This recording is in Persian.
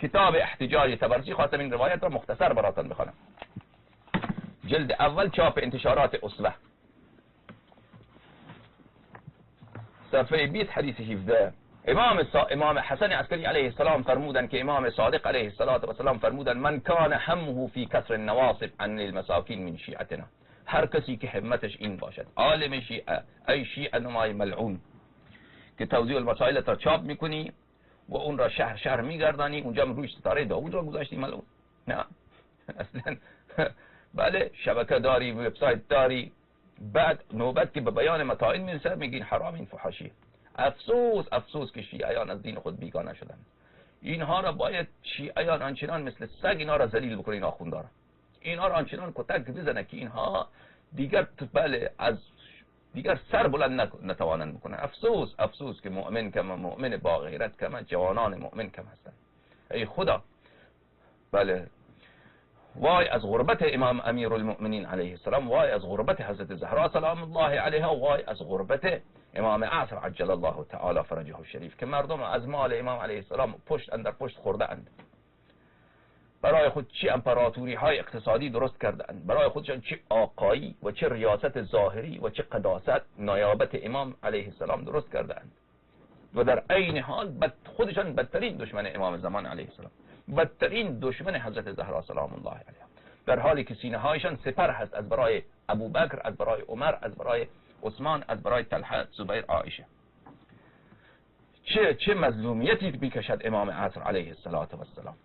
کتاب احتجاج طبرسی خواستم این روایت را مختصر براتون بخوانم. جلد اول چاپ انتشارات اسوه، صفحه 20 حدیث 17. امام حسن عسکری علیه السلام فرمودن که امام صادق علیه السلام فرمودن من کان همه فی کسر النواصب عن المساکین من شیعتنا. هر کسی که همتش این باشد، عالم شیعه ای شیعه نمای ملعون، که توضیح المسائل را چاپ میکنی و اون را شهر شهر میگردانی، اونجا روش ستاره داوود را گذاشتی ملعون. نه اصلا بله، شبکه داری، وبسایت داری، بعد نوبت که به بیان متائن میرسه میگین حرام، این فحاشیه. افسوس که شیعیان از دین خود بیگانه شدن. اینها را باید شیعیان آنچنان مثل سگ اینا را ذلیل بکنه، این آخوندارا اینها را آنچنان کتک بزنه که اینها دیگر بله از دیگر سر بلند نتوانند بکنن. افسوس که مؤمن کم، مؤمن با غیرت کم، جوانان مؤمن کم هستند. ای خدا، بله وای از غربت امام امیر المؤمنین علیه السلام، وای از غربت حضرت زهرا سلام الله علیها، وای از غربت امام عصر عجل الله تعالی فرجه الشریف، که مردم از مال امام علیه السلام پشت اندر پشت خورده اند. برای خود چه امپراتوری های اقتصادی درست کرده اند، برای خودشان چه آقایی و چه ریاست ظاهری و چه قداست نیابت امام علیه السلام درست کرده اند، و در عین حال خودشان بدترین دشمن امام زمان علیه السلام، بدترین دشمن حضرت زهرا سلام الله علیها، در حالی که سینه هایشان سپر هست از برای ابوبکر، از برای عمر، از برای عثمان، از برای طلحه، زبیر، عایشه. چه مظلومیتی میکشد امام عصر علیه السلام.